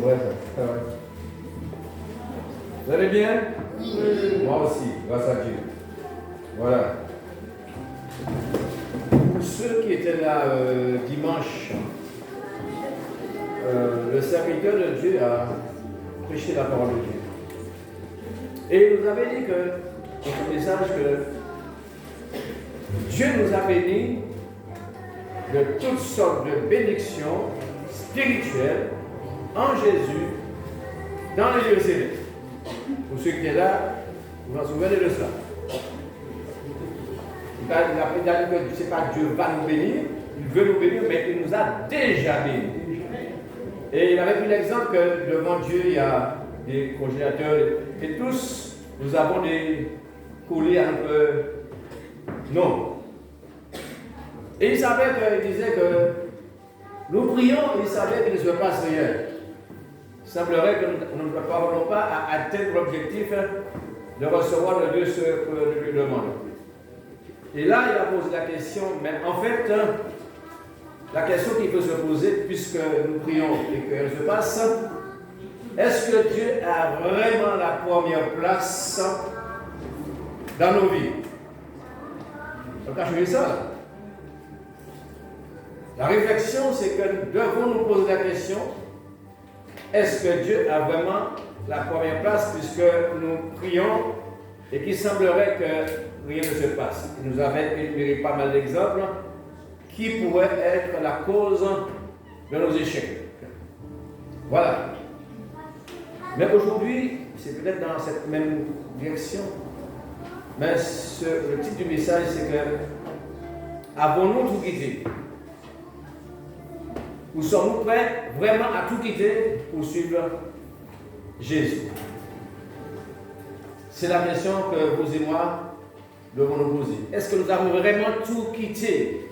vrai ça. Vous allez bien? Oui. Moi aussi, grâce à Dieu. Voilà. Pour ceux qui étaient là dimanche, le serviteur de Dieu a prêché la parole de Dieu. Et il nous avait dit que, dans son message, que Dieu nous a bénis de toutes sortes de bénédictions spirituelles en Jésus dans les lieux célestes. Pour ceux qui étaient là, vous vous en souvenez de ça. Il a dit que ce n'est pas Dieu va nous bénir, il veut nous bénir, mais il nous a déjà bénis. Et il avait pris l'exemple que devant Dieu, il y a des congélateurs, et tous, nous avons des colis un peu. Non. Et il savait qu'il disait que nous prions, et il savait qu'il ne se passe rien. Il semblerait que nous ne parvenons pas à atteindre l'objectif de recevoir de Dieu ce que nous lui demandons. Et là, il a posé la question, mais en fait, la question qu'il faut se poser, puisque nous prions et qu'elle se passe, est-ce que Dieu a vraiment la première place dans nos vies? Donc, quand je fais ça, la réflexion, c'est que nous devons nous poser la question, est-ce que Dieu a vraiment la première place, puisque nous prions et qu'il semblerait que rien ne se passe? Il nous avait énuméré pas mal d'exemples qui pourraient être la cause de nos échecs. Voilà. Mais aujourd'hui, c'est peut-être dans cette même direction, mais le titre du message, c'est que avons-nous tout quitté? Ou sommes-nous prêts vraiment à tout quitter pour suivre Jésus? C'est la question que vous et moi devons nous poser. Est-ce que nous avons vraiment tout quitté?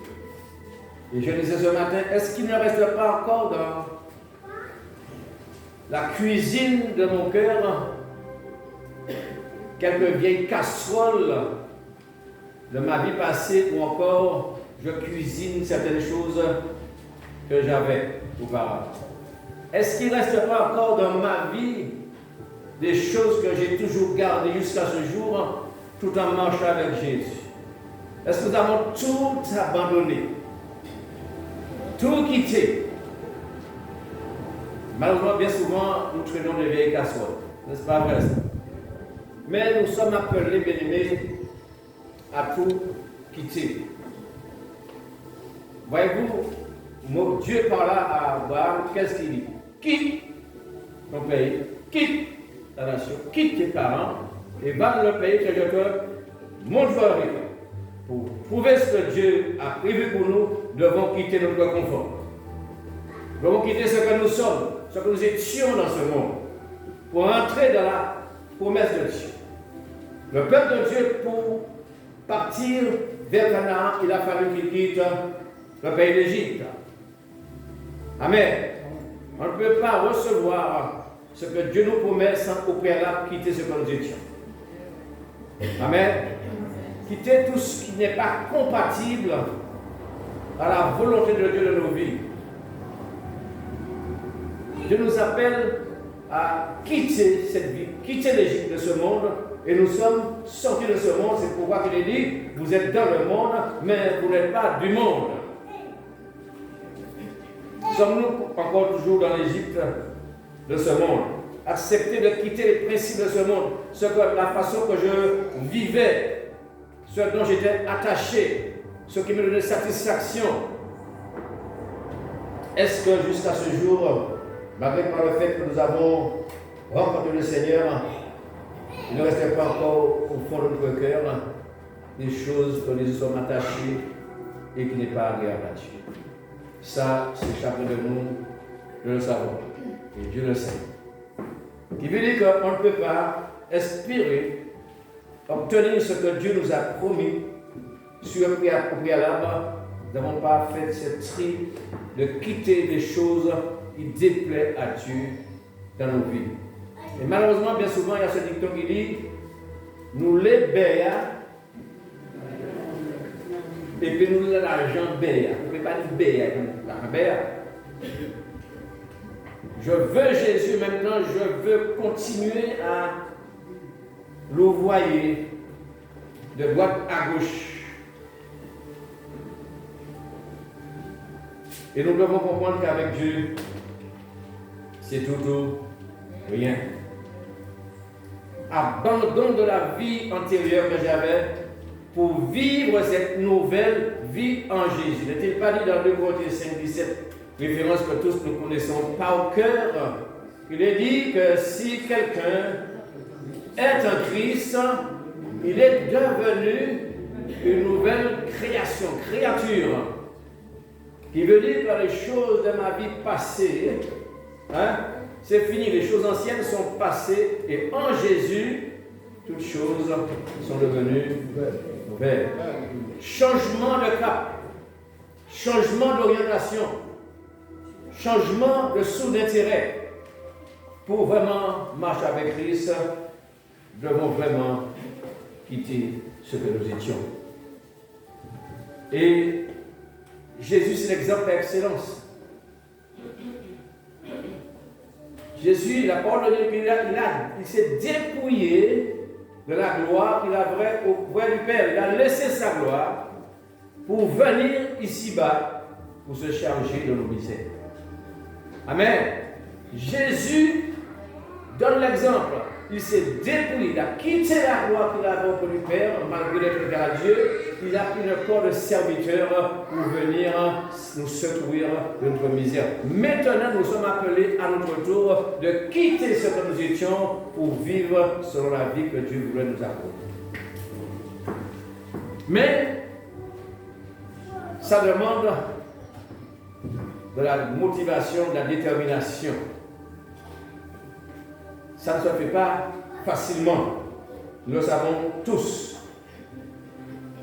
Et je disais ce matin, est-ce qu'il ne reste pas encore dans la cuisine de mon cœur quelques vieilles casseroles de ma vie passée, ou encore je cuisine certaines choses que j'avais auparavant? Est-ce qu'il ne reste pas encore dans ma vie des choses que j'ai toujours gardées jusqu'à ce jour, tout en marchant avec Jésus? Est-ce que nous avons tout abandonné, tout quitté? Malheureusement, bien souvent, nous traînons des vieilles casseroles. N'est-ce pas vrai ça? Mais nous sommes appelés, bien-aimés, à tout quitter. Voyez-vous, Dieu parla à Abraham, qu'est-ce qu'il dit? Quitte ton pays, quitte ta nation, quitte tes parents, et va dans le pays que je te montrerai. Pour prouver ce que Dieu a prévu pour nous, nous devons quitter notre confort. Nous devons quitter ce que nous sommes, ce que nous étions dans ce monde, pour entrer dans la promesse de Dieu. Le peuple de Dieu, pour partir vers Canaan, il a fallu qu'il quitte le pays d'Égypte. Amen. On ne peut pas recevoir ce que Dieu nous promet sans au préalable quitter ce que nous étions. Amen. Quitter tout ce qui n'est pas compatible à la volonté de Dieu de nos vies. Dieu nous appelle à quitter cette vie, quitter l'Égypte de ce monde, et nous sommes sortis de ce monde. C'est pourquoi il est dit, vous êtes dans le monde, mais vous n'êtes pas du monde. Sommes-nous encore toujours dans l'Égypte de ce monde? Accepter de quitter les principes de ce monde, la façon que je vivais, ce dont j'étais attaché, ce qui me donnait satisfaction. Est-ce que jusqu'à ce jour, malgré par le fait que nous avons rencontré le Seigneur, il ne restait pas encore au fond de notre cœur des choses que nous sommes attachés et qui n'est pas agréable à Dieu? Ça, c'est chacun de nous, nous le savons. Et Dieu le sait. Qui veut dire qu'on ne peut pas espérer obtenir ce que Dieu nous a promis sur un préalable. Nous n'avons pas fait ce tri de quitter des choses qui déplaisent à Dieu dans nos vies. Et malheureusement, bien souvent, il y a ce dicton qui dit nous les béa et puis nous l'argent béa. Vous ne pouvez pas dire béa, l'argent béa. Je veux Jésus maintenant, je veux continuer à l'envoyer de droite à gauche. Et nous devons comprendre qu'avec Dieu, c'est tout ou rien. Abandon de la vie antérieure que j'avais pour vivre cette nouvelle vie en Jésus. N'est-il pas dit dans 2 Corinthiens 5, 17, référence que tous nous connaissons par cœur? Il est dit que si quelqu'un est en Christ, il est devenu une nouvelle créature. Qui veut dire que les choses de ma vie passée, c'est fini, les choses anciennes sont passées et en Jésus, toutes choses sont devenues nouvelles. Changement de cap, changement d'orientation, changement de sous d'intérêt. Pour vraiment marcher avec Christ, nous devons vraiment quitter ce que nous étions. Et Jésus, c'est l'exemple d'excellence. Jésus, la parole de Dieu, il s'est dépouillé de la gloire qu'il avait auprès du Père. Il a laissé sa gloire pour venir ici-bas pour se charger de nos misères. Amen. Jésus donne l'exemple. Il s'est dépouillé, il a quitté la gloire qu'il avait auprès du Père, malgré l'être égal à Dieu. Il a pris le corps de serviteur pour venir nous secourir de notre misère. Maintenant, nous sommes appelés à notre tour de quitter ce que nous étions pour vivre selon la vie que Dieu voulait nous accorder. Mais, ça demande de la motivation, de la détermination. Ça ne se fait pas facilement. Nous le savons tous.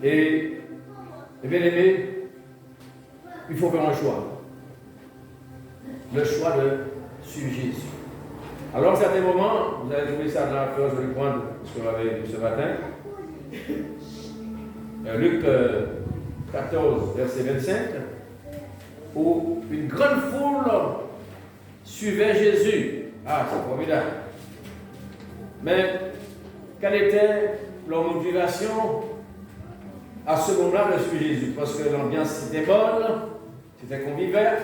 Et bien aimé, il faut faire un choix. Le choix de suivre Jésus. Alors, à certains moments, vous avez trouvé ça dans la phrase de prendre ce qu'on avait vu ce matin. Luc 14, verset 25, où une grande foule suivait Jésus. Ah, c'est formidable. Mais quelle était leur motivation à ce moment-là de suivre Jésus? Parce que l'ambiance était bonne, c'était convivial,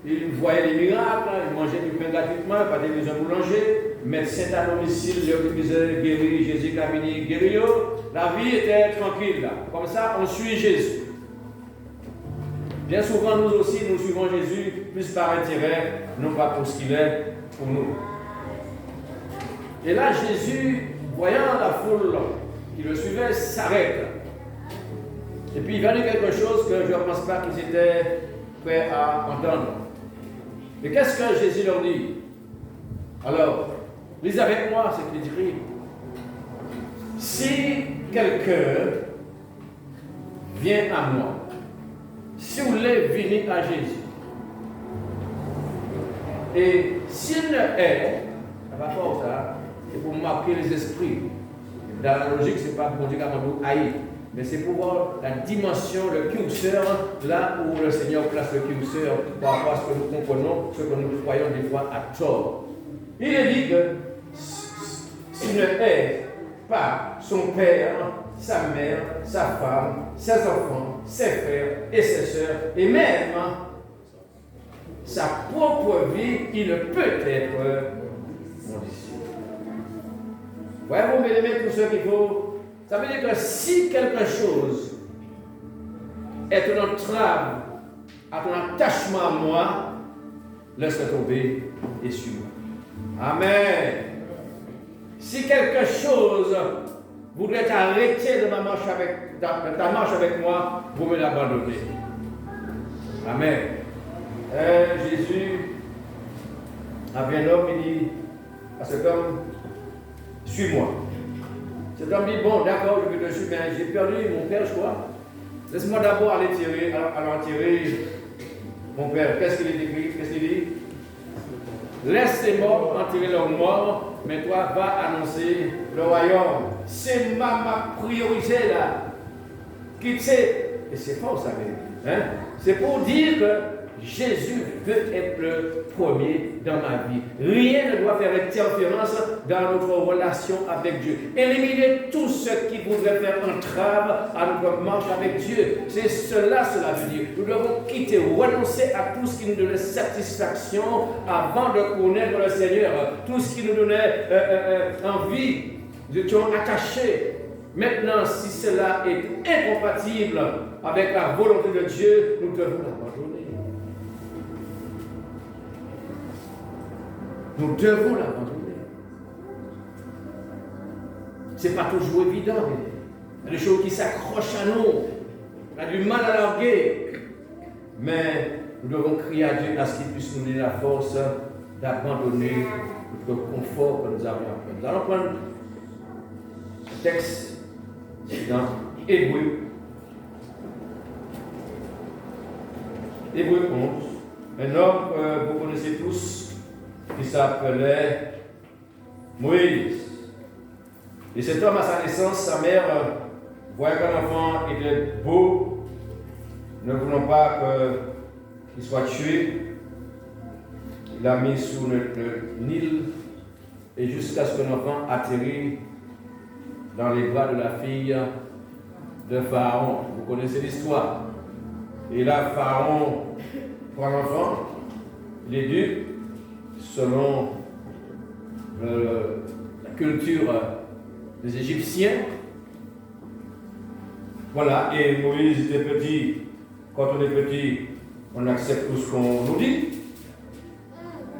ils voyaient les miracles, ils mangeaient du pain gratuitement, pas de besoin de boulanger, médecin à domicile, Dieu qui disait guéri, Jésus qui a venu guérir. La vie était tranquille là. Comme ça, on suit Jésus. Bien souvent, nous aussi, nous suivons Jésus plus par intérêt, non pas pour ce qu'il est pour nous. Et là, Jésus, voyant la foule qui le suivait, s'arrête. Et puis il va dire quelque chose que je ne pense pas qu'ils étaient prêts à entendre. Mais qu'est-ce que Jésus leur dit? Alors, lisez avec moi ce qu'il écrit. Si quelqu'un vient à moi, si vous voulez venir à Jésus, et s'il ne est, ça va pas ça, c'est pour marquer les esprits. Dans la logique, ce n'est pas pour dire qu'à nous haïr, mais c'est pour voir la dimension, le curseur, là où le Seigneur place le curseur par rapport à ce que nous comprenons, ce que nous croyons des fois à tort. Il est dit que s'il ne hait pas son père, sa mère, sa femme, ses enfants, ses frères et ses sœurs, et même sa propre vie, il ne peut être mon disciple. Voyez-vous, mes amis, tout ce qu'il faut. Ça veut dire que si quelque chose est une entrave à ton attachement à moi, laisse-le tomber et suis-moi. Amen. Si quelque chose voudrait t'arrêter de ta marche avec moi, vous me l'abandonnez. Amen. Jésus avait un homme, il dit à cet homme, suis-moi. Cet homme dit, bon, d'accord, je vais te suivre, mais j'ai perdu mon père, je crois. Laisse-moi d'abord aller enterrer mon père. Qu'est-ce qu'il est écrit? Qu'est-ce qu'il dit? Laisse les morts enterrer leurs morts, mais toi, va annoncer le royaume. C'est ma priorité là. Quitte, et c'est fort, ça veut dire. C'est pour dire que Jésus veut être le premier dans ma vie. Rien ne doit faire interférence dans notre relation avec Dieu. Éliminer tout ce qui voudrait faire entrave à notre marche avec Dieu. C'est cela veut dire. Nous devons quitter, renoncer à tout ce qui nous donnait satisfaction avant de connaître le Seigneur. Tout ce qui nous donnait envie. Nous étions attachés. Maintenant, si cela est incompatible avec la volonté de Dieu, nous devons l'abandonner. Nous devons l'abandonner. Ce n'est pas toujours évident. Il y a des choses qui s'accrochent à nous. On a du mal à larguer. Mais nous devons crier à Dieu à ce qu'il puisse nous donner la force d'abandonner notre confort que nous avons appris. Nous allons prendre un texte dans Hébreux. Hébreux 11. Un homme que vous connaissez tous, qui s'appelait Moïse. Et cet homme, à sa naissance, sa mère voyait qu'un enfant était beau, ne voulant pas qu'il soit tué. Il l'a mis sous le Nil, et jusqu'à ce que l'enfant atterrit dans les bras de la fille de Pharaon. Vous connaissez l'histoire. Et là, Pharaon prend l'enfant, il éduque selon la culture des Égyptiens. Voilà, et Moïse était petit. Quand on est petit, on accepte tout ce qu'on nous dit.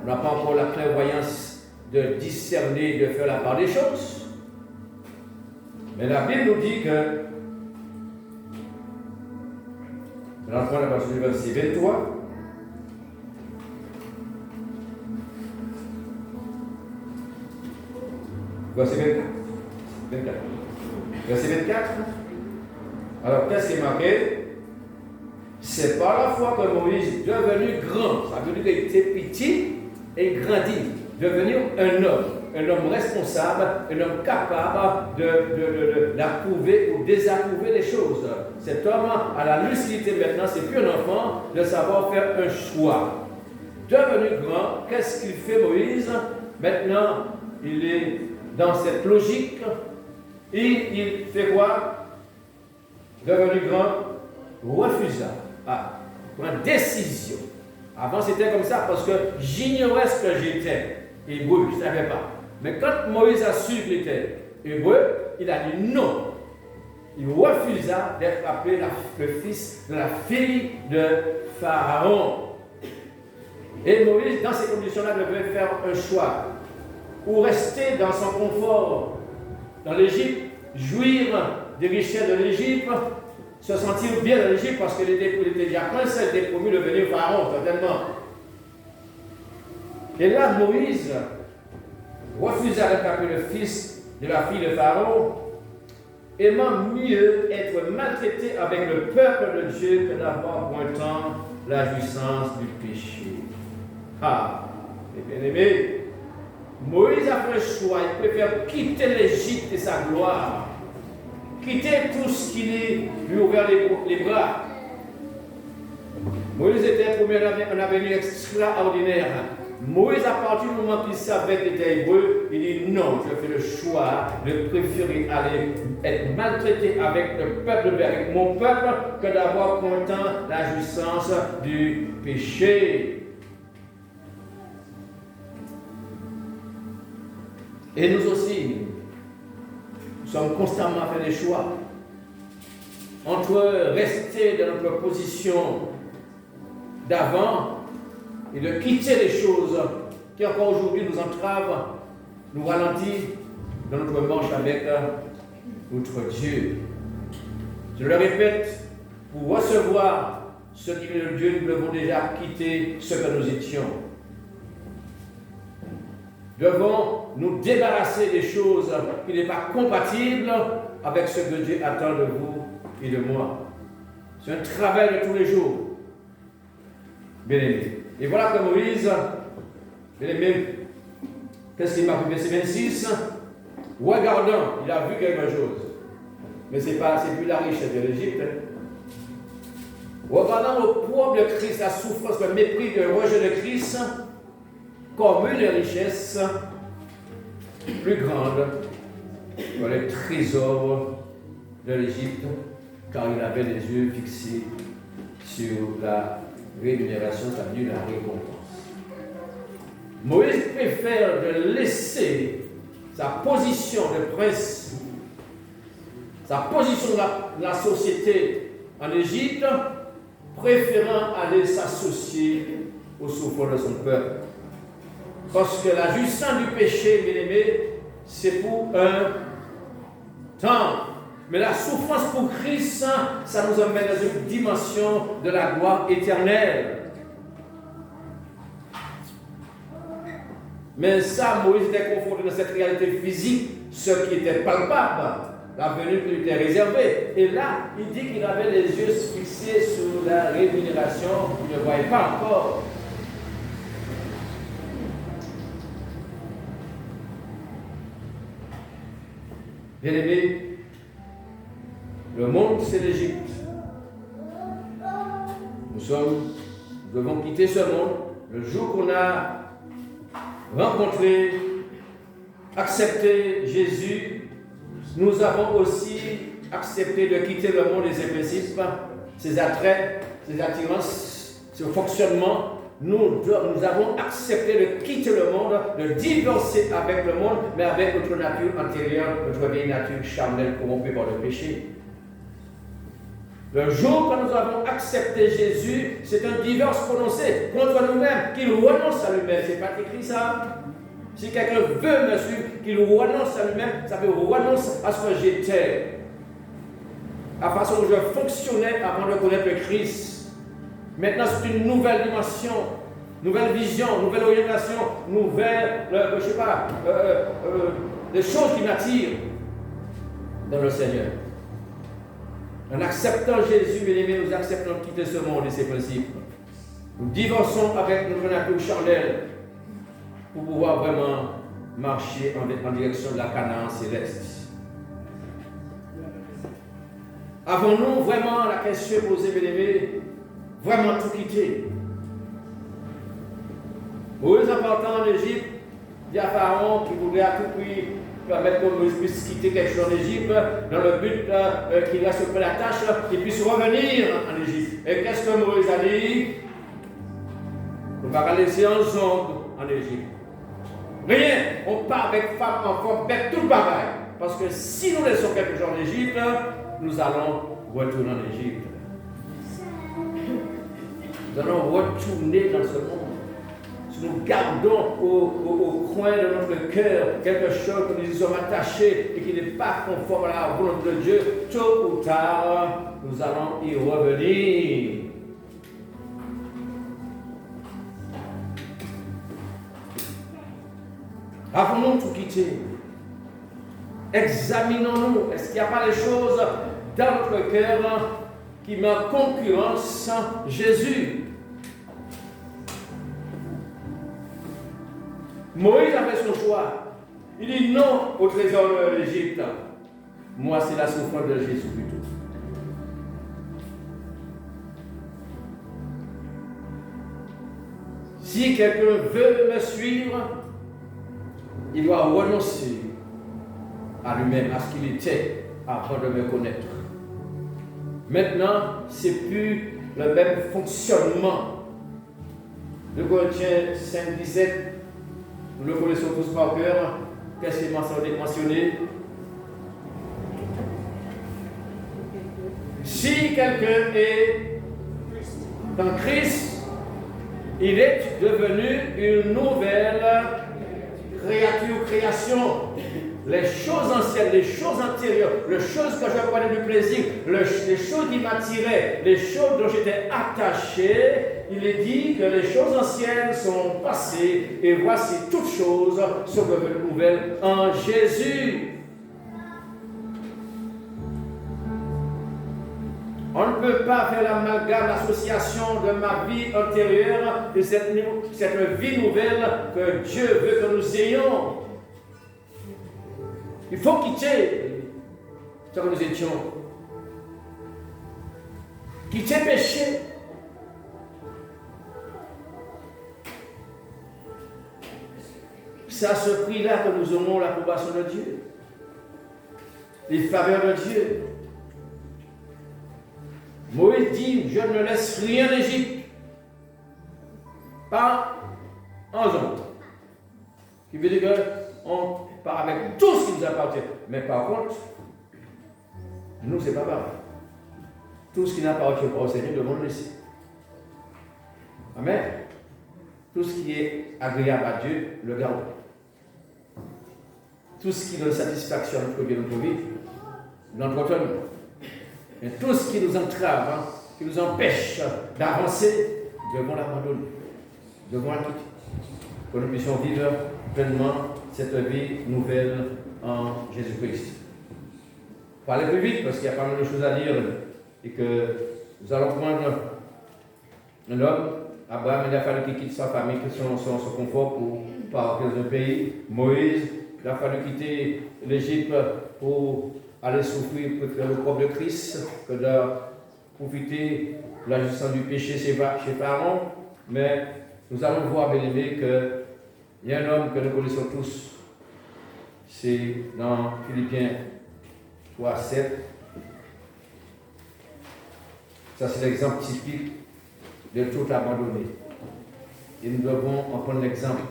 On n'a pas encore la clairvoyance de discerner, de faire la part des choses. Mais la Bible nous dit que, dans la première partie du verset 23, verset 24. Verset 24. Alors, qu'est-ce qui est marqué? C'est par la foi que Moïse est devenu grand. Ça veut dire qu'il était petit et grandit, devenir un homme responsable, un homme capable d'approuver ou désapprouver les choses. Cet homme a la lucidité maintenant, c'est plus un enfant, de savoir faire un choix. Devenu grand, qu'est-ce qu'il fait Moïse? Maintenant, il est dans cette logique et il fait quoi? Devenu grand, refusa. Prendre décision. Avant c'était comme ça parce que j'ignorais ce que j'étais. Hébreu, je ne savais pas. Mais quand Moïse a su qu'il était hébreu, il a dit non. Il refusa d'être appelé le fils de la fille de Pharaon. Et Moïse, dans ces conditions-là, devait faire un choix. Ou rester dans son confort dans l'Égypte, jouir des richesses de l'Égypte, se sentir bien dans l'Égypte parce qu'il était déjà prince, il était promu de devenir Pharaon, certainement. Et là, Moïse refusa d'être appelé le fils de la fille de Pharaon, aimant mieux être maltraité avec le peuple de Dieu que d'avoir pour un temps la jouissance du péché. Et bien aimé, Moïse a fait le choix, il préfère quitter l'Égypte et sa gloire, quitter tout ce qui lui ouvert les bras. Moïse était promis un avenir extraordinaire. Moïse, à partir du moment qu'il savait qu'il était hébreu, il dit non, je fais le choix de préférer aller être maltraité avec le peuple, avec mon peuple, que d'avoir pour un temps la jouissance du péché. Et nous aussi, nous sommes constamment à faire des choix entre rester dans notre position d'avant et de quitter les choses qui encore aujourd'hui nous entravent, nous ralentissent dans notre marche avec notre Dieu. Je le répète, pour recevoir ce qui est le Dieu, nous devons déjà quitter ce que nous étions. Nous devons nous débarrasser des choses qui n'est pas compatibles avec ce que Dieu attend de vous et de moi. C'est un travail de tous les jours. Bien aimé. Et voilà que Moïse, bien aimé, qu'est-ce qu'il m'a fait? Verset 26. Regardant, il a vu quelque chose. Mais ce n'est plus la richesse de l'Égypte. regardant le poids de Christ, la souffrance, le mépris, le rejet de Christ, comme une richesse plus grande que les trésors de l'Égypte, car il avait les yeux fixés sur la rémunération, c'est-à-dire la récompense. Moïse préfère de laisser sa position de prince, sa position dans la société en Égypte, préférant aller s'associer aux souffrances de son peuple. Parce que la jouissance du péché, bien aimé, c'est pour un temps. Mais la souffrance pour Christ, ça nous emmène dans une dimension de la gloire éternelle. Mais ça, Moïse était confronté dans cette réalité physique, ce qui était palpable, la venue qui lui était réservée. Et là, il dit qu'il avait les yeux fixés sur la rémunération qu'il ne voyait pas encore. Bien-aimé, le monde, c'est l'Égypte. Nous devons quitter ce monde le jour qu'on a rencontré, accepté Jésus. Nous avons aussi accepté de quitter le monde et ses principes, ses attraits, ses attirances, ce fonctionnement. Nous avons accepté de quitter le monde, de divorcer avec le monde, mais avec notre nature antérieure, notre vieille nature charnelle corrompue par le péché. Le jour que nous avons accepté Jésus, c'est un divorce prononcé contre nous-mêmes, qu'il renonce à lui-même. C'est pas écrit ça. Si quelqu'un veut me suivre, qu'il renonce à lui-même, ça veut renoncer à ce que j'étais, à la façon dont je fonctionnais avant de connaître le Christ. Maintenant, c'est une nouvelle dimension, nouvelle vision, nouvelle orientation, des choses qui m'attirent dans le Seigneur. En acceptant Jésus, bien aimé, nous acceptons de quitter ce monde et ses principes. Nous divorçons avec notre nature charnelle pour pouvoir vraiment marcher en direction de la Canaan céleste. Avons-nous vraiment, la question posée, bien aimé, vraiment tout quitter? Moïse, en partant en Égypte, il y a Pharaon qui voulait à tout prix permettre que Moïse puisse quitter quelque chose en Égypte, dans le but qu'il reste près de la tâche, qu'il puisse revenir en Égypte. Et qu'est-ce que Moïse a dit? On va pas laisser un zombie en Égypte. Rien, on part avec femme, enfant, bête, tout le bagaille. Parce que si nous laissons quelque chose en Égypte, nous allons retourner en Égypte. Nous allons retourner dans ce monde. Si nous gardons au coin de notre cœur quelque chose que nous y sommes attachés et qui n'est pas conforme à la volonté de Dieu, tôt ou tard, nous allons y revenir. Avons-nous tout quitté? Examinons-nous. Est-ce qu'il n'y a pas des choses dans notre cœur qui met en concurrence Jésus? Moïse a fait son choix. Il dit non au trésor de l'Égypte. Moi, c'est la souffrance de Jésus plutôt. Si quelqu'un veut me suivre, il doit renoncer à lui-même, à ce qu'il était avant de me connaître. Maintenant, ce n'est plus le même fonctionnement. 2 Corinthiens 5, 17, nous le connaissons tous par cœur. Qu'est-ce qu'il est mentionné? Si quelqu'un est dans Christ, il est devenu une nouvelle création. Les choses anciennes, les choses antérieures, les choses que je prenais du plaisir, les choses qui m'attiraient, les choses dont j'étais attaché, il est dit que les choses anciennes sont passées et voici toutes choses sont devenues nouvelles en Jésus. On ne peut pas faire l'amalgame, l'association de ma vie antérieure et cette vie nouvelle que Dieu veut que nous ayons. Il faut quitter ce que nous étions. quitter le péché. C'est à ce prix-là que nous aurons l'approbation de Dieu, les faveurs de Dieu. Moïse dit, je ne laisse rien d'Égypte, pas en zone. Qui veut dire qu'on part avec tout ce qui nous appartient. Mais par contre, nous, c'est pas pareil. Tout ce qui n'appartient pas au Seigneur, nous devons le laisser. Amen. Tout ce qui est agréable à Dieu, le garde. Tout ce qui donne satisfaction à notre vie, l'entretenons. Et tout ce qui nous entrave, qui nous empêche d'avancer, nous devons l'abandonner. Nous devons la quitter. Pour que nous puissions vivre pleinement cette vie nouvelle en Jésus-Christ. Pour aller plus vite, parce qu'il y a pas mal de choses à dire, et que nous allons prendre un homme, Abraham, il a fallu qu'il quitte sa famille, son confort pour partir dans un pays. Moïse, il a fallu quitter l'Égypte pour aller souffrir, pour faire le propre de Christ, que de profiter de la justice du péché chez Pharaon. Mais nous allons voir, bien aimé, qu'il y a un homme que nous connaissons tous. C'est dans Philippiens 3, 7. Ça, c'est l'exemple typique de tout abandonné. Et nous devons en prendre l'exemple.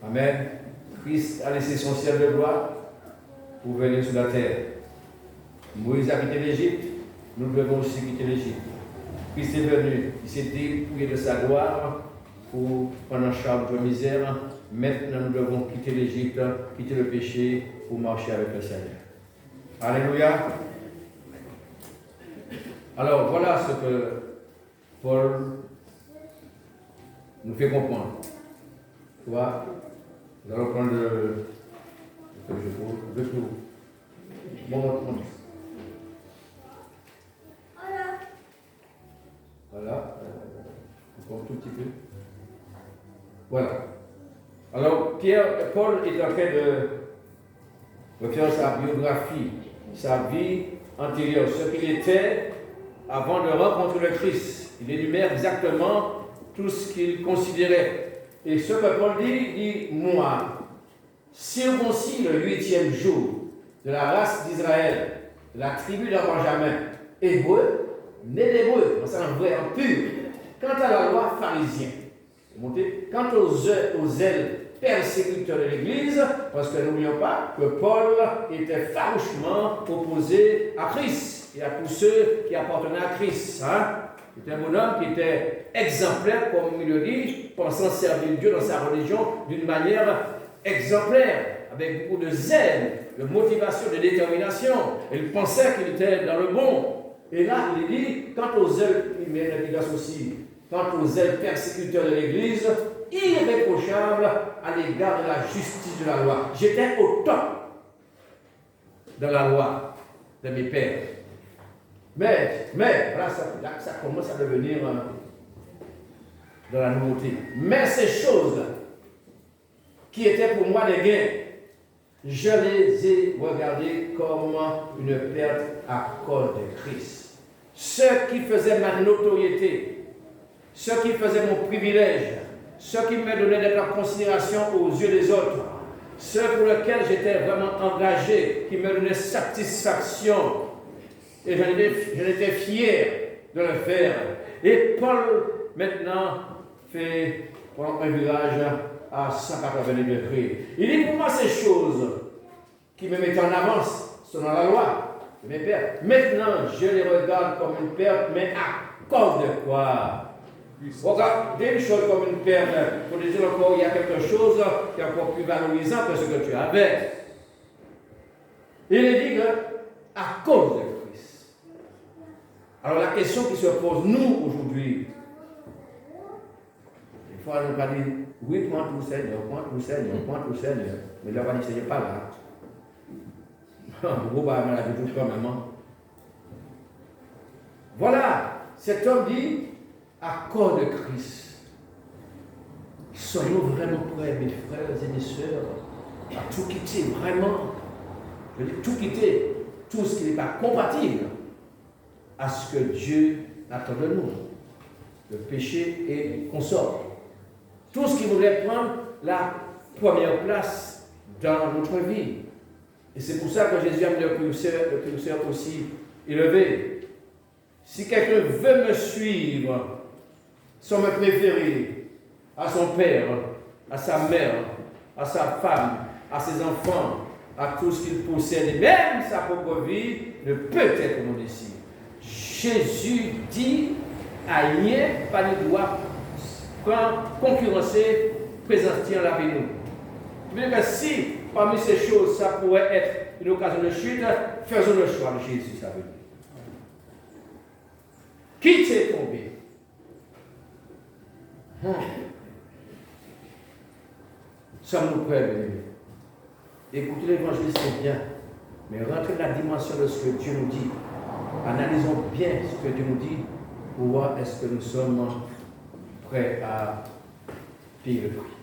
Amen. Christ a laissé son ciel de gloire pour venir sur la terre. Moïse a quitté l'Égypte, nous devons aussi quitter l'Égypte. Christ est venu, il s'est dépouillé de sa gloire pour prendre en charge de misère. Maintenant, nous devons quitter l'Égypte, quitter le péché pour marcher avec le Seigneur. Alléluia. Alors, voilà ce que Paul nous fait comprendre. Tu vois, nous allons prendre le tout. Bon, voilà. Encore un tout petit peu. Voilà. Alors, Paul est en train de faire sa biographie, sa vie antérieure, ce qu'il était avant de rencontrer le Christ. Il énumère exactement tout ce qu'il considérait. Et ce que Paul dit, moi, circoncis le 8e jour de la race d'Israël, de la tribu de Benjamin, hébreu, né d'hébreu, c'est un vrai, en pur. Quant à la loi pharisienne, quant aux zèles persécuteurs de l'Église, parce que n'oublions pas que Paul était farouchement opposé à Christ et à tous ceux qui appartenaient à Christ. C'était un bonhomme qui était exemplaire, comme il le dit, pensant servir Dieu dans sa religion d'une manière exemplaire, avec beaucoup de zèle, de motivation, de détermination. Il pensait qu'il était dans le bon. Et là, il dit, quant aux zèles, il met l'application aussi, quant aux zèles persécuteurs de l'Église, irréprochable à l'égard de la justice de la loi. J'étais au top de la loi de mes pères. Mais là, ça commence à devenir de la nouveauté. Mais ces choses qui étaient pour moi des gains, je les ai regardées comme une perte à cause de Christ. Ce qui faisait ma notoriété, ce qui faisait mon privilège, ce qui me donnait d'être en considération aux yeux des autres, ce pour lequel j'étais vraiment engagé, qui me donnait satisfaction, et j'en étais fier de le faire. Et Paul, maintenant, prend un virage à 180 degrés. Il dit pour moi ces choses qui me mettent en avance selon la loi de mes pères. Maintenant, je les regarde comme une perte, mais à cause de quoi? Regardez une chose comme une perte. Pour dire encore, il y a quelque chose qui est encore plus valorisant que ce que tu avais. Il dit que à cause de Christ. Alors la question qui se pose, nous, aujourd'hui, il faut nous pas dire, oui, prends tout Seigneur, prends tout Seigneur. Mais là, on va dire, Seigneur, pas là. Vous va mal tout quand même. Voilà, cet homme dit, à cause de Christ, sommes-nous vraiment prêts, mes frères et mes sœurs, à tout quitter, vraiment? Je dis tout quitter, tout ce qui n'est pas compatible à ce que Dieu attend de nous. Le péché est qu'on sorte. Tout ce qui voudrait prendre la première place dans notre vie. Et c'est pour ça que Jésus a mis le curseur aussi élevé. Si quelqu'un veut me suivre, sans me préférer à son père, à sa mère, à sa femme, à ses enfants, à tout ce qu'il possède, et même sa propre vie, ne peut être mon disciple. Jésus dit à rien, pas ne doit concurrencer, présenter la vie nous. Je veux dire que si parmi ces choses, ça pourrait être une occasion de chute, faisons le choix de Jésus, ça veut dire. Qui t'est tombé? Sommes-nous prêts, bien-aimés? Écoutez l'évangile, c'est bien, mais rentrez dans la dimension de ce que Dieu nous dit. Analysons bien ce que Dieu nous dit pour voir est-ce que nous sommes prêts à payer le prix.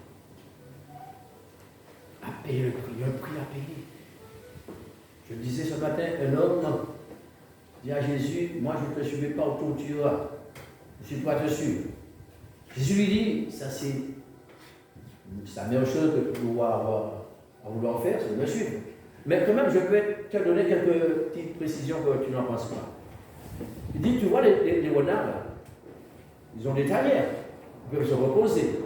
À payer le prix, il y a un prix à payer. Je disais ce matin, un homme dit à Jésus, moi je ne te suivrai pas autour tu iras. Je suis pas te suivre. Jésus lui dit, ça c'est la meilleure chose que tu dois vouloir faire, c'est de me suivre. Mais quand même, je peux te donner quelques petites précisions que tu n'en penses pas. Il dit, tu vois les renards, là, ils ont des tanières, ils peuvent se reposer.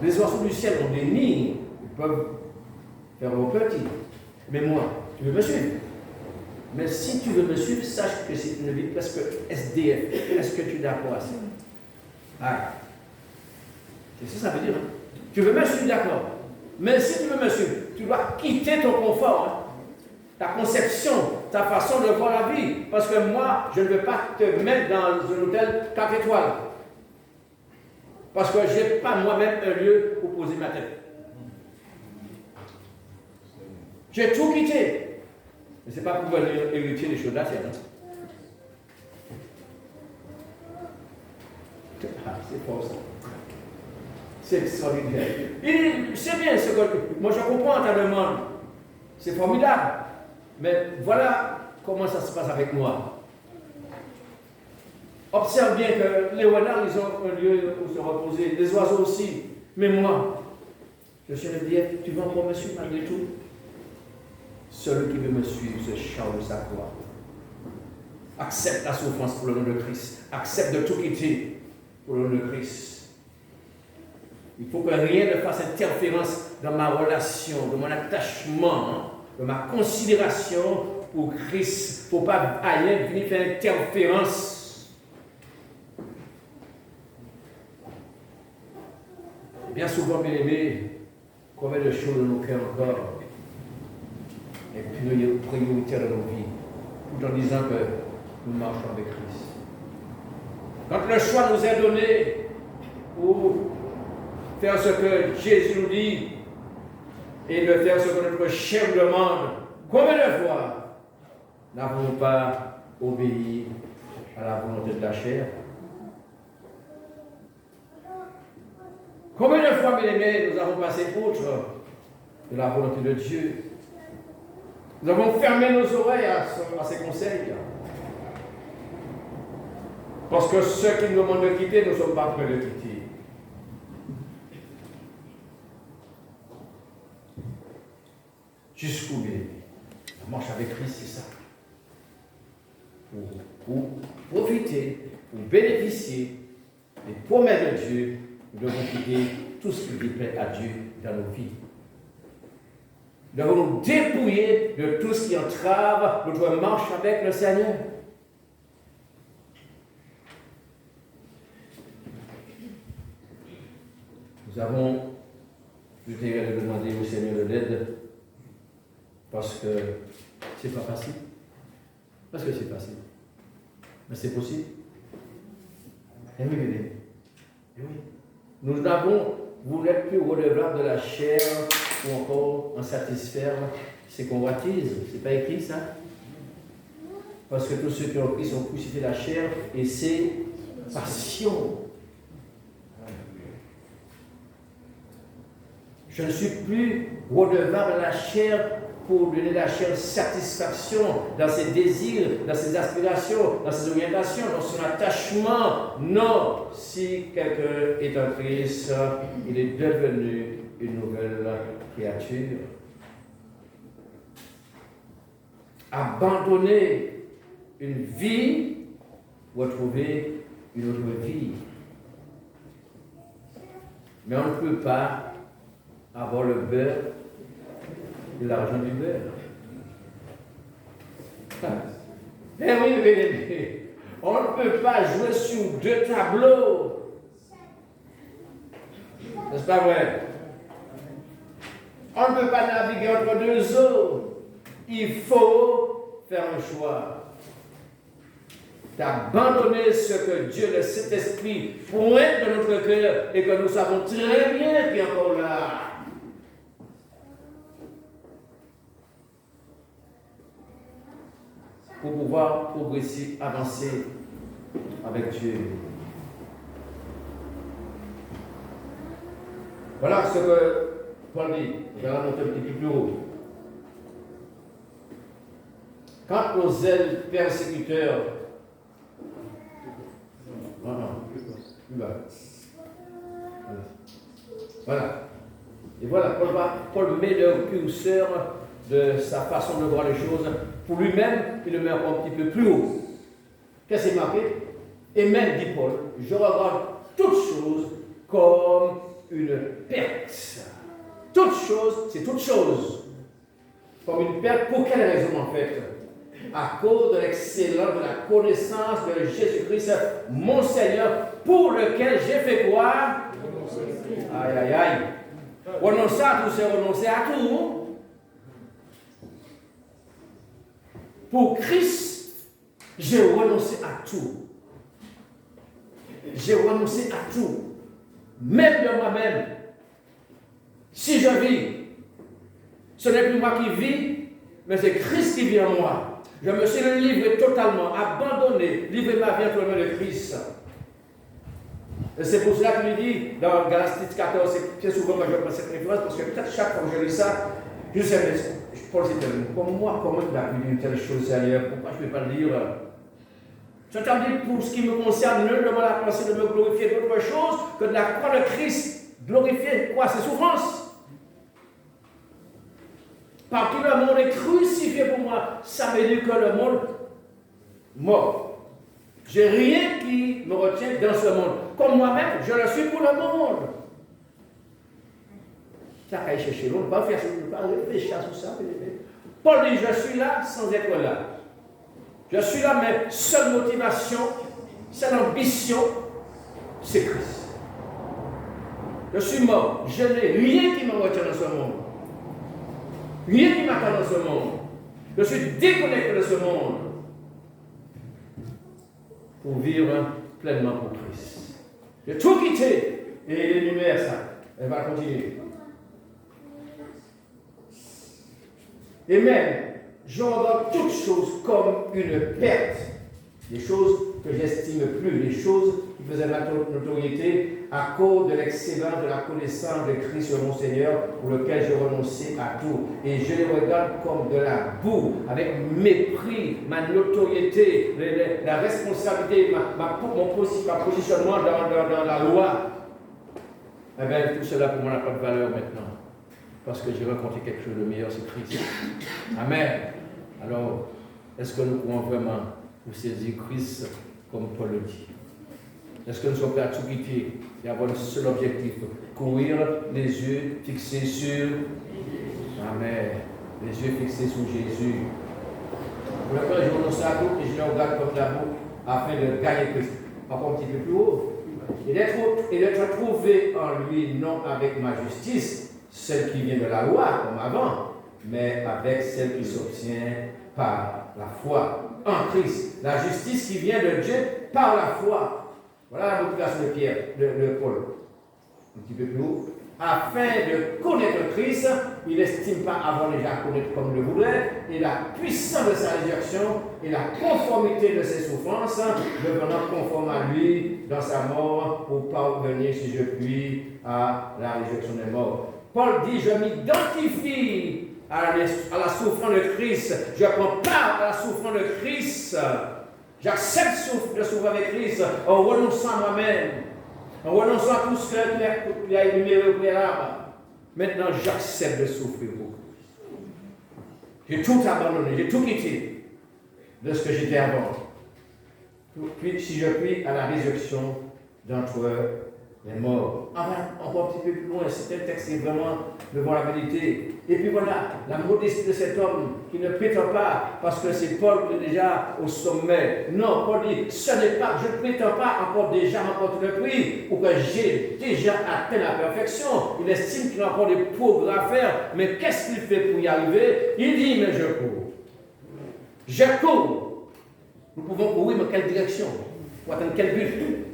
Les oiseaux du ciel ont des nids, ils peuvent faire vos petits. Mais moi, tu veux me suivre? Mais si tu veux me suivre, sache que c'est une vie presque SDF. Est-ce que tu es d'accord à ça? Ah. C'est ça que ça veut dire. Hein? Tu veux me suivre, d'accord. Mais si tu veux me suivre, tu dois quitter ton confort, hein? Ta conception, ta façon de voir la vie. Parce que moi, je ne veux pas te mettre dans un hôtel 4 étoiles. Parce que je n'ai pas moi-même un lieu pour poser ma tête. J'ai tout quitté. Mais ce n'est pas pour hériter les choses là, c'est c'est fort ça. C'est extraordinaire. C'est bien ce que. Moi je comprends ta demande. C'est formidable. Mais voilà comment ça se passe avec moi. Observe bien que les renards, ils ont un lieu où se reposer. Les oiseaux aussi. Mais moi, je suis le dire, tu vas encore me suivre malgré tout. Celui qui veut me suivre se charge de sa croix. Accepte la souffrance pour le nom de Christ. Accepte de tout quitter pour le nom de Christ. Il faut que rien ne fasse interférence dans ma relation, dans mon attachement, dans ma considération pour Christ. Il ne faut pas rien venir faire interférence. Bien souvent, bien aimé, combien de choses dans nos cœurs encore est prioritaire de nos vies, tout en disant que nous marchons avec Christ. Quand le choix nous est donné pour faire ce que Jésus nous dit et de faire ce que notre chair nous demande, combien de fois n'avons-nous pas obéi à la volonté de la chair? Combien de fois, bien aimés, nous avons passé outre de la volonté de Dieu? Nous avons fermé nos oreilles à ses conseils. Parce que ceux qui nous demandent de quitter, nous ne sommes pas prêts de quitter. Jusqu'où, bien aimé? La marche avec Christ, c'est ça. Pour profiter, pour bénéficier des promesses de Dieu, nous devons quitter tout ce qui déplaît à Dieu dans nos vies. Nous devons nous dépouiller de tout ce qui entrave notre marche avec le Seigneur. Nous avons eu de demander au Seigneur de l'aide parce que c'est pas facile. Parce que c'est facile. Mais c'est possible. Et oui, et oui. Nous n'avons, vous n'êtes plus redevables de la chair ou encore en satisfaire ses convoitises. C'est pas écrit ça. Parce que tous ceux qui ont pris sont crucifiés la chair et ses passions. Je ne suis plus redevable à la chair pour donner la chair satisfaction dans ses désirs, dans ses aspirations, dans ses orientations, dans son attachement. Non, si quelqu'un est en Christ, il est devenu une nouvelle créature. Abandonner une vie pour trouver une autre vie. Mais on ne peut pas avoir le beurre et l'argent du beurre. Eh oui, bien-aimés, on ne peut pas jouer sur deux tableaux. N'est-ce pas vrai? On ne peut pas naviguer entre deux eaux. Il faut faire un choix. D'abandonner ce que Dieu, le Saint-Esprit, pointe dans notre cœur et que nous savons très bien qu'il est encore là. Pour pouvoir progresser, avancer avec Dieu. Voilà ce que Paul dit. Je vais la monter un petit peu plus haut. Quant aux ailes persécuteurs, voilà. Et voilà, Paul met le curseur de sa façon de voir les choses. Pour lui-même, il le met un petit peu plus haut. Qu'est-ce qui est marqué? Et même, dit Paul, je regarde toutes choses comme une perte. Toutes choses, c'est toutes choses. Comme une perte, pour quelle raison en fait? À cause de l'excellence de la connaissance de Jésus-Christ, mon Seigneur, pour lequel j'ai fait quoi? Aïe, aïe, aïe. Renoncer à tout, c'est renoncer à tout. Pour Christ, j'ai renoncé à tout. J'ai renoncé à tout. Même de moi-même. Si je vis, ce n'est plus moi qui vis, mais c'est Christ qui vit en moi. Je me suis livré totalement, abandonné, livré ma vie entre les mains de Christ. Et c'est pour cela qu'il dit dans Galates 14, c'est souvent que je prends cette référence, parce que peut-être chaque fois que je lis ça, je sais, mais Paul dit tellement, comme moi, comment il a pu dire telle chose ailleurs, pourquoi je ne peux pas le lire? C'est-à-dire, pour ce qui me concerne, ne demande la pensée de me glorifier d'autre chose que de la croix de Christ. Glorifier quoi? Ses souffrances. Par qui le monde est crucifié pour moi, ça veut dire que le monde mort. J'ai rien qui me retient dans ce monde. Comme moi-même, je le suis pour le monde. Ça va chercher l'autre, pas faire ça, pas réfléchir à tout ça. Paul dit, je suis là sans être là. Je suis là, mais seule motivation, seule ambition, c'est Christ. Je suis mort. Je n'ai rien qui me retient dans ce monde. Rien qui m'attend dans ce monde. Je suis déconnecté de ce monde pour vivre pleinement pour Christ. J'ai tout quitté et il énumère ça. Elle va continuer. Et même, je regarde toutes choses comme une perte. Des choses que j'estime plus, des choses qui faisaient ma notoriété à cause de l'excellence de la connaissance de Christ mon Seigneur, pour lequel je renonçais à tout. Et je les regarde comme de la boue, avec mépris, ma notoriété, la responsabilité, mon positionnement dans la loi. Eh bien, tout cela pour moi n'a pas de valeur maintenant. Parce que j'ai rencontré quelque chose de meilleur, c'est Christ. Amen. Alors, est-ce que nous pouvons vraiment nous saisir Christ comme Paul le dit? Est-ce que nous sommes prêts à tout quitter et avoir le seul objectif? Courir les yeux fixés sur Amen. Les yeux fixés sur Jésus. Pour le faire, je renonce à tout et je le regarde comme la boue afin de gagner Christ. Encore un petit peu plus haut. Et d'être trouvé en lui, non avec ma justice, celle qui vient de la loi, comme avant, mais avec celle qui s'obtient par la foi en Christ. La justice qui vient de Dieu par la foi. Voilà la motivation de Pierre, de Paul. Un petit peu plus haut. Afin de connaître Christ, il n'estime pas avoir déjà à connaître comme le voulait, et la puissance de sa résurrection et la conformité de ses souffrances, devenant conforme à lui dans sa mort pour parvenir, si je puis, à la résurrection des morts. Paul dit, je m'identifie à la souffrance de Christ. Je prends part à la souffrance de Christ. J'accepte de souffrir avec Christ en renonçant à moi-même, en renonçant à tout ce qu'il a énuméré au préalable. Maintenant, j'accepte de souffrir pour Christ. J'ai tout abandonné, j'ai tout quitté de ce que j'étais avant. Puis, si je prie à la résurrection d'entre les morts. Encore un petit peu plus loin, c'est un texte qui est vraiment devant la vérité. Et puis voilà, la modestie de cet homme qui ne prétend pas, parce que c'est Paul qui est déjà au sommet. Non, Paul dit, ce n'est pas, je ne prétends pas encore déjà remporter le prix, ou que j'ai déjà atteint la perfection. Il estime qu'il a encore des progrès à faire, mais qu'est-ce qu'il fait pour y arriver? Il dit, mais je cours. Je cours. Nous pouvons courir, mais quelle direction? Pour atteindre quel but?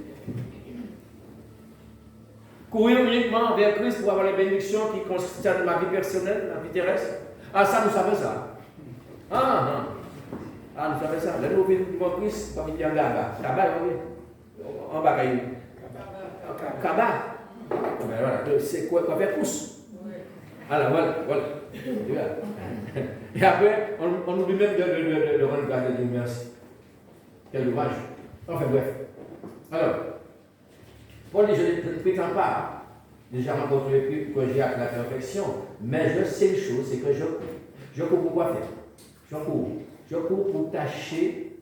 Courir uniquement vers Christ pour avoir les bénédictions qui concernent ma vie personnelle, ma vie terrestre. Ah, ça, nous savons ça. Nous savons ça. Là, nous venons devant Christ, comme il dit en Gaba. Kaba, en bas, Kaba. C'est quoi faire pouce? Alors, voilà. Et après, on oublie même de rendre grâce de Dieu. Merci. Quel dommage. Enfin, bref. Alors, Paul dit, je ne prétends pas déjà rencontrer le prix que j'ai à la perfection, mais je sais une chose, c'est que je cours pour quoi faire? Je cours pour tâcher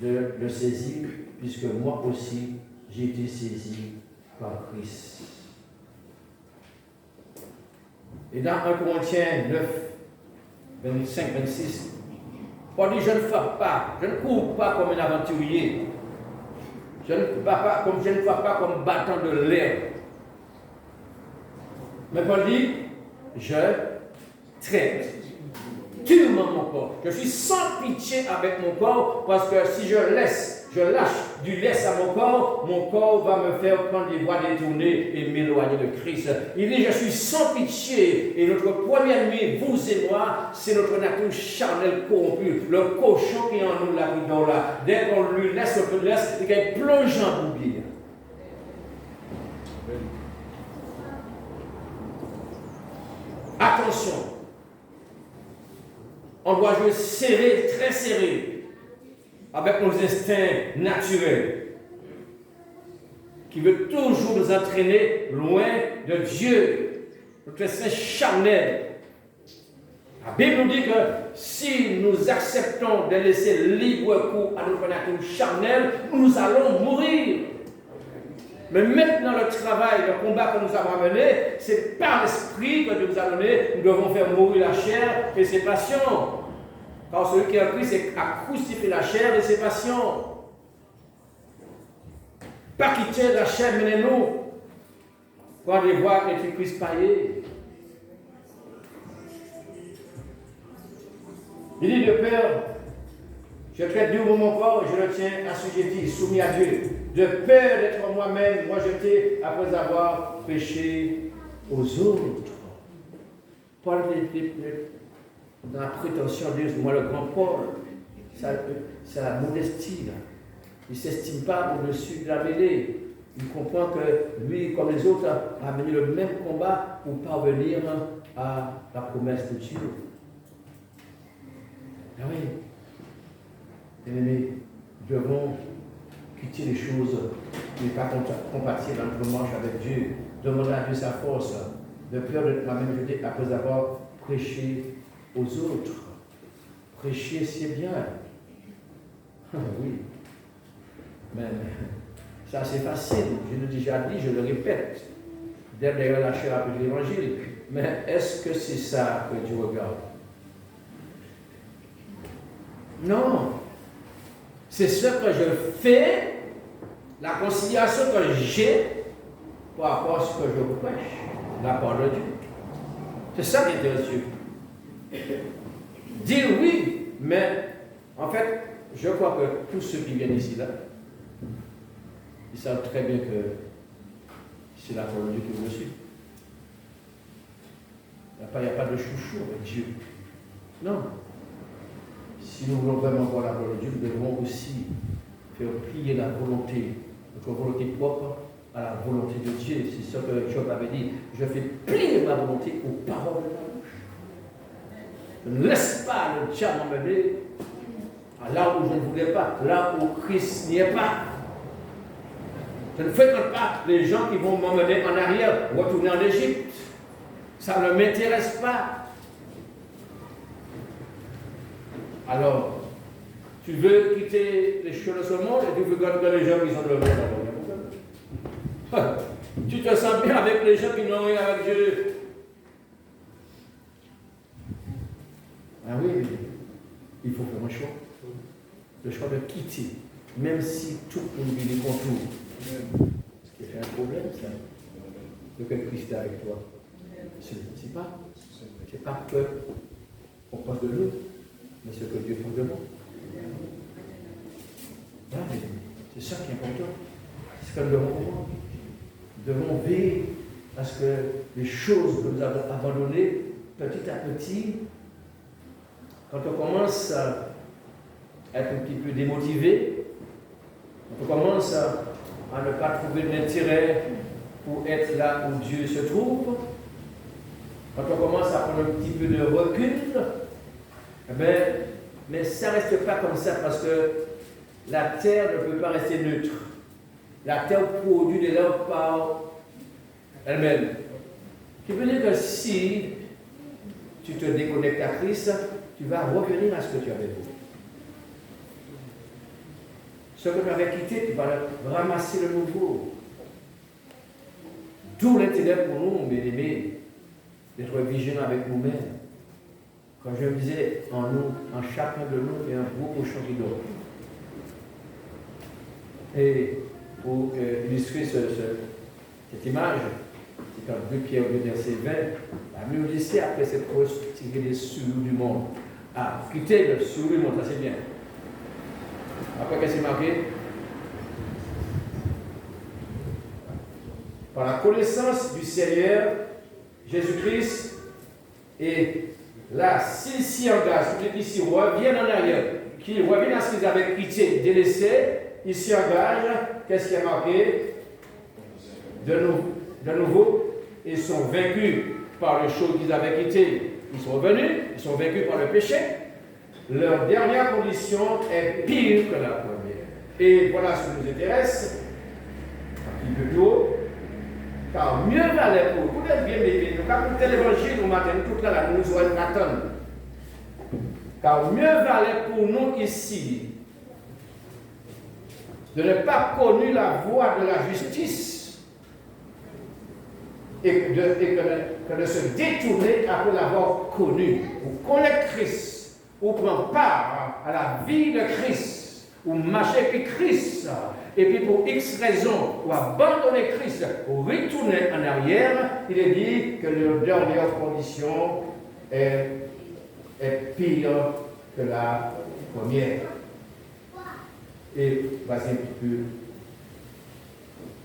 de saisir, puisque moi aussi, j'ai été saisi par Christ. Et dans 1 Corinthiens 9, 25-26, Paul dit, je ne cours pas comme un aventurier. Je ne cours pas comme battant de l'air. Mais Paul dit, je traite durement mon corps. Je suis sans pitié avec mon corps parce que si je lâche du laisse à mon corps va me faire prendre des voies détournées et m'éloigner de Christ. Il dit, je suis sans pitié. Et notre premier ennemi, vous et moi, c'est notre nature charnelle corrompue. Le cochon qui est en nous, la vie là. Dès qu'on lui laisse un peu de laisse, il plonge en bouillie. Attention, on doit jouer serré, très serré, avec nos instincts naturels, qui veut toujours nous entraîner loin de Dieu, notre instinct charnel. La Bible nous dit que si nous acceptons de laisser libre cours à notre nature charnelle, nous allons mourir. Mais maintenant, le travail, le combat que nous avons mené, c'est par l'esprit que Dieu nous a donné. Nous devons faire mourir la chair et ses passions. Car celui qui est en Christ, c'est à crucifier la chair et ses passions. Pas quitter la chair, menez-nous. Quand les voir que Christ paillé. Il dit de peur, je traite durement mon corps et je le tiens assujetti, soumis à Dieu. De peur d'être moi-même, moi jeté après avoir péché aux autres. Paul était dans la prétention de Dieu, moi le grand Paul, c'est la modestie. Là. Il ne s'estime pas au-dessus de la mêlée. Il comprend que lui, comme les autres, a mené le même combat pour parvenir à la promesse de Dieu. Ah oui, bien-aimés, nous devons quitter les choses qui ne sont pas compatibles dans notre marche avec Dieu, demander à Dieu sa force, de peur de moi-même jeté après avoir prêché aux autres. Prêcher, c'est bien. Oui. Mais ça, c'est facile. Je l'ai déjà dit, je le répète. Derrière la chair de l'évangile. Mais est-ce que c'est ça que Dieu regarde? Non. C'est ce que je fais, la considération que j'ai par rapport à ce que je prêche, la parole de Dieu. C'est ça qui intéresse Dieu. Dire oui, mais en fait, je crois que tous ceux qui viennent ici, là, ils savent très bien que c'est la parole de Dieu qui vous suit. Il n'y a pas de chouchou avec Dieu. Non. Si nous voulons vraiment voir la parole de Dieu, nous devons aussi faire plier la volonté, notre volonté propre à la volonté de Dieu. C'est ce que Job avait dit. Je fais plier ma volonté aux paroles de ma bouche. ne laisse pas le diable m'emmener là où je ne voulais pas, là où Christ n'y est pas. Je ne fréquente pas les gens qui vont m'emmener en arrière, retourner en Égypte. Ça ne m'intéresse pas. Alors, tu veux quitter les choses de ce monde et tu veux garder les gens qui sont de le monde. Tu te sens bien avec les gens qui n'ont rien avec Dieu. Ah oui, il faut faire un choix. Le choix de quitter, même si tout le monde vit les contours. C'est un problème, ça. De que Christ est avec toi. C'est pas que on pense de nous, mais ce que Dieu pense de nous. C'est ça qui est important. C'est que nous devons veiller à ce que les choses que nous avons abandonnées, petit à petit, quand on commence à être un petit peu démotivé, quand on commence à ne pas trouver d'intérêt pour être là où Dieu se trouve, quand on commence à prendre un petit peu de recul, mais ça ne reste pas comme ça parce que la terre ne peut pas rester neutre. La terre produit de l'œuvre par elle-même. Ce qui veut dire que si tu te déconnectes à Christ, tu vas revenir à ce que tu avais fait. Ce que tu avais quitté, tu vas ramasser le nouveau. D'où l'intérêt pour nous, mes aimés, d'être vigilants avec nous-mêmes. Comme je me disais, en nous, en chacun de nous, il y a un gros cochon qui dort. Et pour illustrer cette image, c'est dans 2 Pierre 2, verset 20, la Bible après cette cause, tirer les souillures du monde. Ah, quitter le souillure du monde, ça c'est bien. Après, qu'est-ce qui est marqué? Par la connaissance du Seigneur Jésus-Christ, et là, s'ils s'y engagent, ceux qui s'y reviennent en arrière, qui reviennent à ce qu'ils avaient quitté, délaissé, ils s'y engagent, qu'est-ce qui est marqué? De nouveau, ils sont vaincus par les choses qu'ils avaient quittées. Ils sont revenus, ils sont vaincus par le péché. Leur dernière condition est pire que la première. Et voilà ce qui nous intéresse, un petit peu plus haut. Car mieux valait pour vous, vous êtes bien aimés, nous avons écouté l'évangile au matin, toute la nous sommes attendre. Car mieux valait pour nous ici de ne pas connu la voie de la justice et que de se détourner après l'avoir connu. Pour connaître Christ, ou prendre part à la vie de Christ, ou marcher avec Christ, et puis pour X raisons, ou abandonner Christ, ou retourner en arrière, il est dit que la dernière condition est pire que la première. Et voici un petit peu.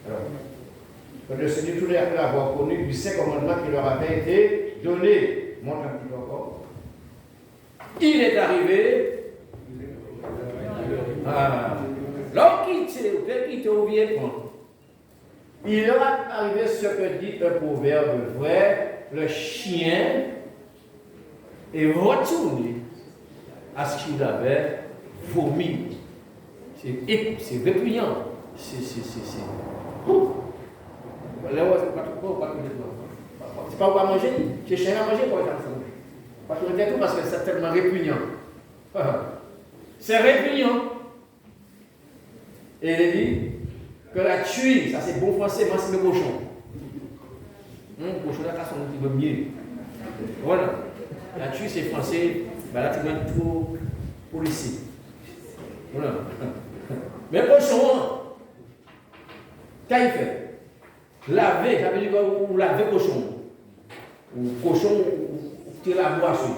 Alors, quand le Seigneur tournait après l'avoir connu du Saint commandement qui leur avait été donné, montre un petit peu encore. Il est arrivé. L'homme quitté au vieil point. Il leur est arrivé ce que dit un proverbe vrai, le chien est retourné à ce qu'il avait vomi. C'est répugnant. C'est pas où à manger, c'est chien à manger pour être ensemble. Parce que tout parce que c'est tellement répugnant. C'est répugnant. Et il dit que la tuile, ça c'est bon français, moi c'est le cochon. Le cochon là, c'est un petit peu mieux. Voilà. La tuile c'est français, ben là tu mets trop policier. Voilà. Mais cochon, qu'est-ce qu'il fait? Laver, ça veut dire que vous lavez cochon. Ou cochon, vous tirez la boisson.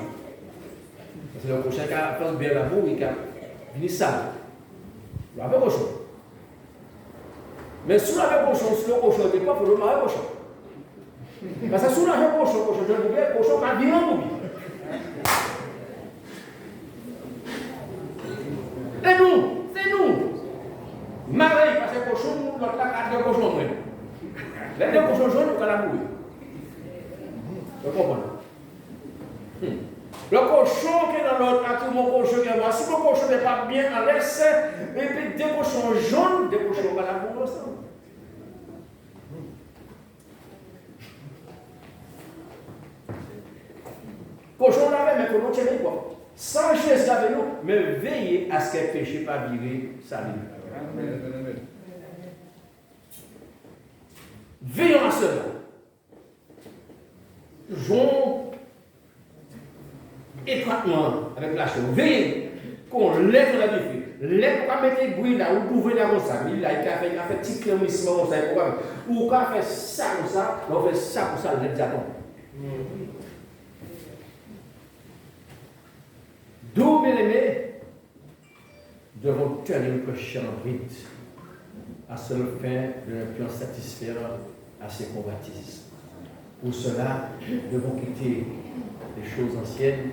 Parce que le cochon qui a fait bien la boue, il a fini sale. Vous lavez cochon. Mais si vous lavez cochon, si le cochon n'est pas, il faut le laver cochon. Parce que si vous lavez cochon, je ne vous dis, cochon va bien en boue. C'est nous. Marie, parce que cochon, l'autre là, 4 cochons. Les 2 cochons jaunes, on va la mourir. Vous comprenez? Le cochon qui est dans l'autre, à tout mon cochon qui est là. Si mon cochon n'est pas bien à l'aise, et puis des cochons jaunes, des cochons vont la bourre ensemble. Cochon lavé, mais qu'on ne quoi. Sans chaise avec nous, mais veillez à ce que le péché ne pas virer sa vie. Veillons à cela. Jouons étroitement avec la chose. Veillez qu'on lève la vie. Lève pour mettre les bruits là, ou pouvez la comme ça. Il a fait un petit crémissement comme ça. Ou quand fait ça comme ça, on fait ça comme ça, le diable. D'où, bien aimés, devons tenir notre chien vite, à seule fin de ne plus en satisfaire à ses convoitises. Pour cela, nous devons quitter les choses anciennes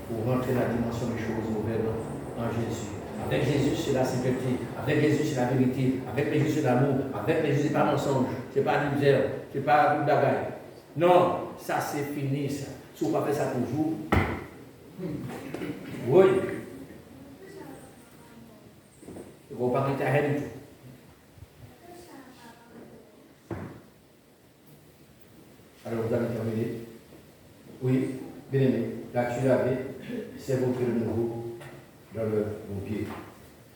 pour rentrer dans la dimension des choses nouvelles en Jésus. Avec Jésus, c'est la sécurité. Avec Jésus, c'est la vérité. Avec Jésus, c'est l'amour. Avec Jésus, c'est pas mensonge. C'est pas du zèle. C'est pas du bagaille. Non, ça c'est fini, ça. Si vous ne faites pas ça toujours, oui. Vous ne pouvez pas rien du tout. Alors vous allez terminer. Oui, bien aimé, là tu l'avais, c'est votre de nouveau dans le bon pied.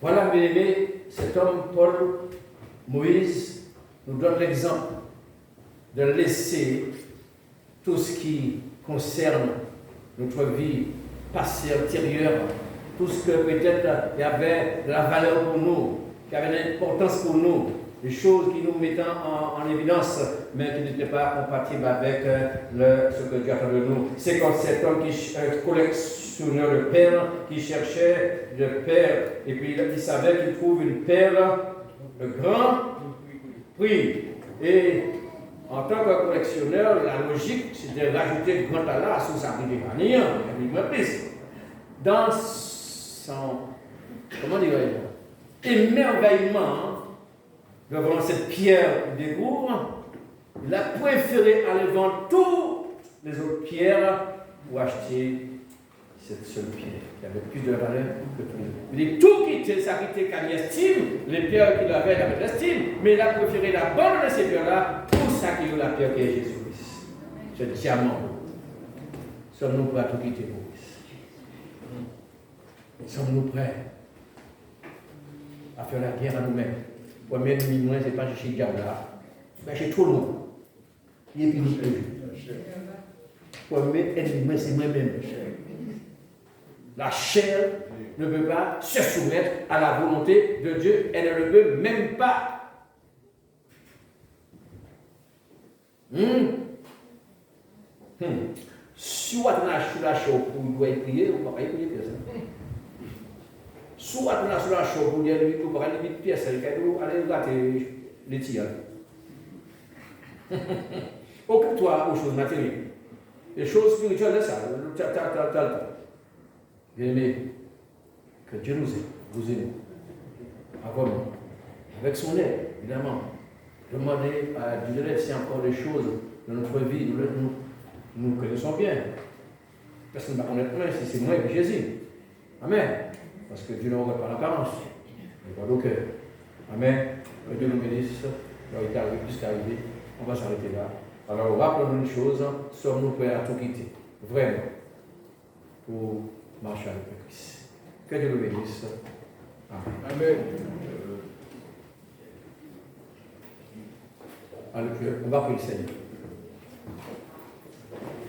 Voilà, bien aimé, cet homme, Paul, Moïse, nous donne l'exemple de laisser tout ce qui concerne notre vie passée antérieure, tout ce que peut-être il y avait de la valeur pour nous, qui avait de l'importance pour nous, des choses qui nous mettaient en évidence, mais qui n'étaient pas compatibles avec ce que Dieu attend de nous. C'est comme cet homme qui collectionneur de perles, qui cherchait de perles, et puis il savait qu'il trouve une perle de grand prix. Et en tant que collectionneur, la logique, c'est de rajouter grand talent sous sa vie de vanille, plus. Dans son, comment dirais-je, émerveillement devant cette pierre qu'il découvre, il a préféré aller vendre toutes les autres pierres pour acheter cette seule pierre qui avait plus de valeur que tout. Il a tout quitté, ça a quitté qu'à l'estime, les pierres qu'il avait, il avait de l'estime, mais il a préféré abandonner ces pierres-là pour s'acquérir la pierre qui est Jésus-Christ. Ce diamant. Sommes-nous prêts à tout quitter pour Christ? Sommes-nous prêts à faire la guerre à nous-mêmes? Premier ennemi, ce n'est pas chez le diable là, c'est trop loin. Il est fini. Premier ennemi, c'est moi-même. La chair ne peut pas se soumettre à la volonté de Dieu, elle ne le peut même pas. Soit on a sur la chaud pour lui prier, on ne va pas prier ça. Soit on a sur la chaud pour dire lui, on va aller vite pièce, aller gratter les tirs. Occupe-toi aux choses matérielles. Les choses spirituelles, c'est ça. Bien aimé, que Dieu nous aide, vous aide, avec son aide, évidemment. Demandez à Dieu de s'il y a encore des choses dans notre vie, nous connaissons bien. Personne ne va connaître moins si c'est moi et Jésus. Amen. Parce que Dieu ne regarde pas l'apparence, il regarde au cœur. Amen. Que Dieu nous bénisse. Il est arrivé jusqu'à arriver. On va s'arrêter là. Alors, rappelons-nous une chose, sommes-nous prêts à tout quitter, vraiment, pour marcher avec le Christ. Que Dieu nous bénisse. Amen. Amen. Alors, on va prier le Seigneur.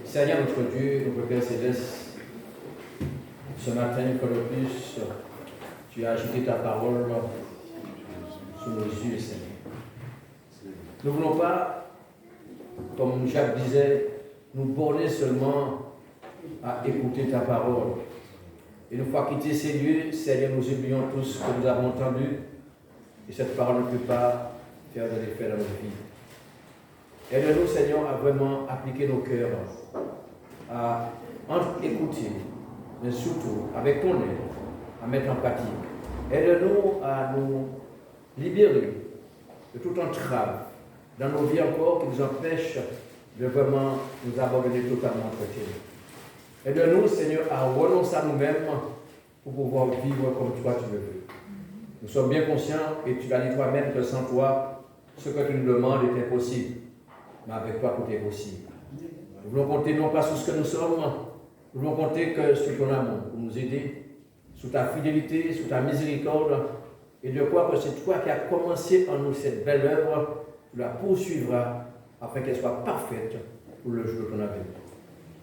Seigneur notre Dieu, notre Père Céleste, ce matin, une fois de plus, tu as agité ta parole sous nos yeux, Seigneur. Nous ne voulons pas, comme Jacques disait, nous borner seulement à écouter ta parole. Et une fois quittés ces lieux, Seigneur, nous oublions tout ce que nous avons entendu. Et cette parole ne peut pas faire de l'effet dans nos vies. Aide-nous, Seigneur, à vraiment appliquer nos cœurs, à écouter, mais surtout, avec ton aide, à mettre en pratique. Aide-nous à nous libérer de toute entrave dans nos vies encore qui nous empêche de vraiment nous abandonner totalement entre Dieu. Aide-nous, Seigneur, à renoncer à nous-mêmes pour pouvoir vivre comme toi tu le veux. Nous sommes bien conscients, et tu l'as dit toi-même, que sans toi, ce que tu nous demandes est impossible. Mais avec toi, tout est possible. Nous voulons compter non pas sur ce que nous sommes, nous voulons compter que sur ton amour pour nous aider, sur ta fidélité, sur ta miséricorde, et de croire que c'est toi qui as commencé en nous cette belle œuvre, tu la poursuivras afin qu'elle soit parfaite pour le jour de ton avènement.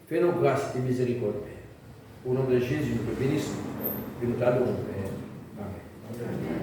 Fais-nous grâce et miséricorde, Père. Au nom de Jésus, nous te bénissons et nous t'adorons, Père. Amen.